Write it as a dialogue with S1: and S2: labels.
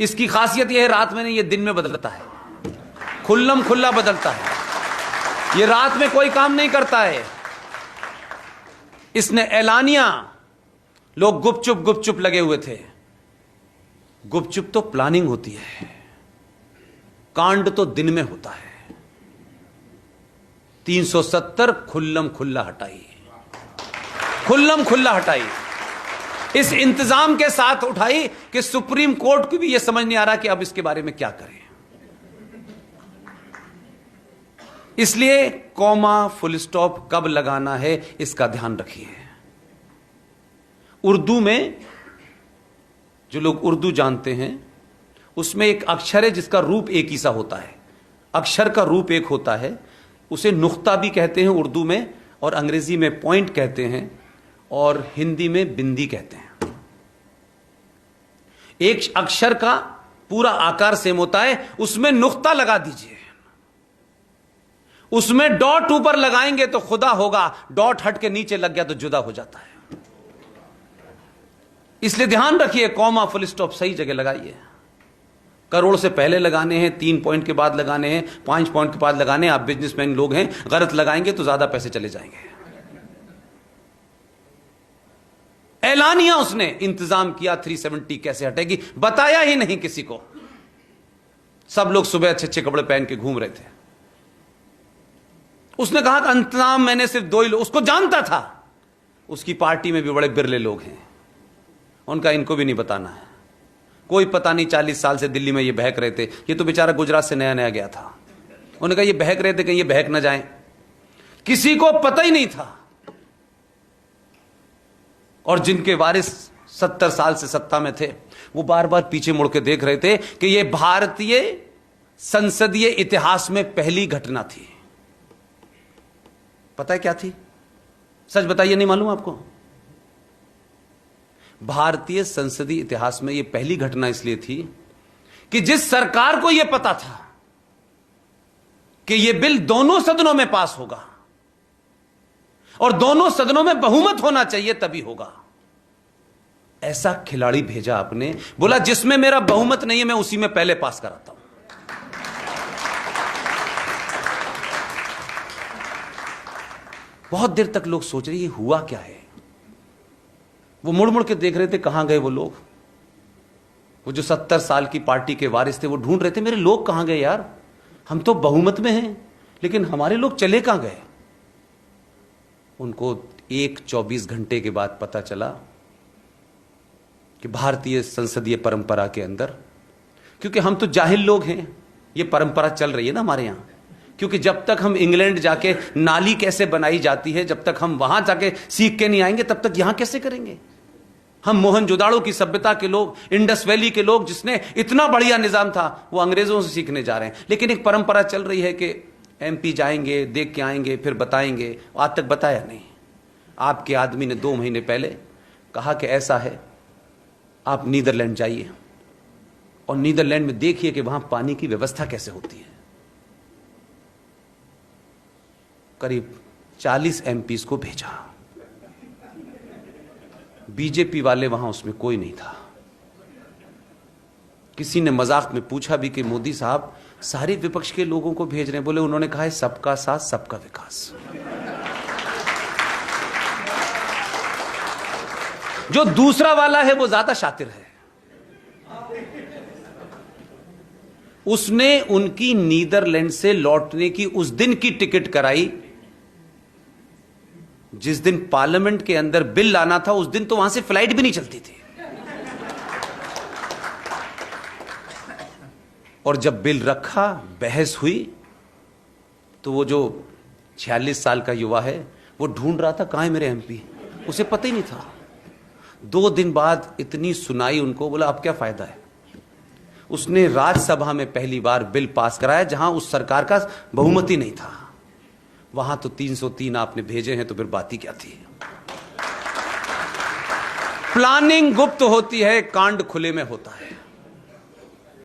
S1: इसकी खासियत यह है रात में नहीं, ये दिन में बदलता है, खुल्लम खुल्ला बदलता है। ये रात में कोई काम नहीं करता है। इसने ऐलानिया, लोग गुपचुप गुपचुप लगे हुए थे। गुपचुप तो प्लानिंग होती है, कांड तो दिन में होता है। 370 खुल्लम खुल्ला हटाई, खुल्लम खुल्ला हटाई। इस इंतजाम के साथ उठाई कि सुप्रीम कोर्ट को भी यह समझ नहीं आ रहा कि अब इसके बारे में क्या करें। इसलिए कॉमा फुल स्टॉप कब लगाना है इसका ध्यान रखिए। उर्दू में, जो लोग उर्दू जानते हैं, उसमें एक अक्षर है जिसका रूप एक ही सा होता है। अक्षर का रूप एक होता है, उसे नुक्ता भी कहते हैं उर्दू में, और अंग्रेजी में पॉइंट कहते हैं, और हिंदी में बिंदी कहते हैं। एक अक्षर का पूरा आकार सेम होता है, उसमें नुक्ता लगा दीजिए। उसमें डॉट ऊपर लगाएंगे तो खुदा होगा, डॉट हट के नीचे लग गया तो जुदा हो जाता है। इसलिए ध्यान रखिए, कॉमा फुल स्टॉप सही जगह लगाइए। करोड़ से पहले लगाने हैं, 3 पॉइंट के बाद लगाने हैं, 5 पॉइंट के बाद लगाने हैं। आप बिजनेसमैन लोग हैं, गलत लगाएंगे तो ज्यादा पैसे चले जाएंगे। ऐलानिया उसने इंतजाम किया, 370 कैसे हटेगी बताया ही नहीं किसी को। सब लोग सुबह अच्छे अच्छे कपड़े पहन के घूम रहे थे। उसने कहा कि इंतजाम मैंने सिर्फ 2 ही लोग, उसको जानता था। उसकी पार्टी में भी बड़े बिरले लोग हैं, उनका इनको भी नहीं बताना है। कोई पता नहीं 40 साल से दिल्ली में ये बहक रहे थे। ये तो बेचारा गुजरात से नया नया गया था। उन्होंने कहा ये बहक रहे थे, कहीं ये बहक ना जाए। किसी को पता ही नहीं था। और जिनके वारिस 70 साल से सत्ता में थे, वो बार बार पीछे मुड़ के देख रहे थे कि ये भारतीय संसदीय इतिहास में पहली घटना थी। पता है क्या थी? सच बताइए, नहीं मालूम आपको? भारतीय संसदीय इतिहास में यह पहली घटना इसलिए थी कि जिस सरकार को यह पता था कि यह बिल दोनों सदनों में पास होगा और दोनों सदनों में बहुमत होना चाहिए तभी होगा, ऐसा खिलाड़ी भेजा आपने। बोला जिसमें मेरा बहुमत नहीं है मैं उसी में पहले पास कराता हूं। बहुत देर तक लोग सोच रहे ये हुआ क्या है। वो मुड़ मुड़ के देख रहे थे कहां गए वो लोग। वो जो 70 साल की पार्टी के वारिस थे वो ढूंढ रहे थे मेरे लोग कहां गए यार, हम तो बहुमत में हैं लेकिन हमारे लोग चले कहां गए। उनको 24 घंटे के बाद पता चला कि भारतीय संसदीय परंपरा के अंदर, क्योंकि हम तो जाहिल लोग हैं, ये परंपरा चल रही है ना हमारे यहां। क्योंकि जब तक हम इंग्लैंड जाके नाली कैसे बनाई जाती है, जब तक हम वहां जाके सीख के नहीं आएंगे तब तक यहां कैसे करेंगे। हम मोहनजोदाड़ो की सभ्यता के लोग, इंडस वैली के लोग, जिसने इतना बढ़िया निजाम था, वो अंग्रेजों से सीखने जा रहे हैं। लेकिन एक परंपरा चल रही है कि एमपी जाएंगे, देख के आएंगे, फिर बताएंगे। आज तक बताया नहीं। आपके आदमी ने 2 महीने पहले कहा कि ऐसा है, आप नीदरलैंड जाइए और नीदरलैंड में देखिए कि वहां पानी की व्यवस्था कैसे होती है। करीब 40 एमपीज को भेजा। बीजेपी वाले वहां उसमें कोई नहीं था। किसी ने मजाक में पूछा भी कि मोदी साहब सारे विपक्ष के लोगों को भेज रहे हैं। बोले उन्होंने कहा है सबका साथ सबका विकास। जो दूसरा वाला है वो ज्यादा शातिर है। उसने उनकी नीदरलैंड से लौटने की उस दिन की टिकट कराई जिस दिन पार्लियामेंट के अंदर बिल लाना था। उस दिन तो वहां से फ्लाइट भी नहीं चलती थी। और जब बिल रखा, बहस हुई, तो वो जो 46 साल का युवा है वो ढूंढ रहा था कहां है मेरे एमपी, उसे पता ही नहीं था। 2 दिन बाद इतनी सुनाई उनको, बोला अब क्या फायदा है। उसने राज्यसभा में पहली बार बिल पास कराया जहां उस सरकार का बहुमत ही नहीं था। वहां तो 303 आपने भेजे हैं, तो फिर बात ही क्या थी। प्लानिंग गुप्त होती है, कांड खुले में होता है।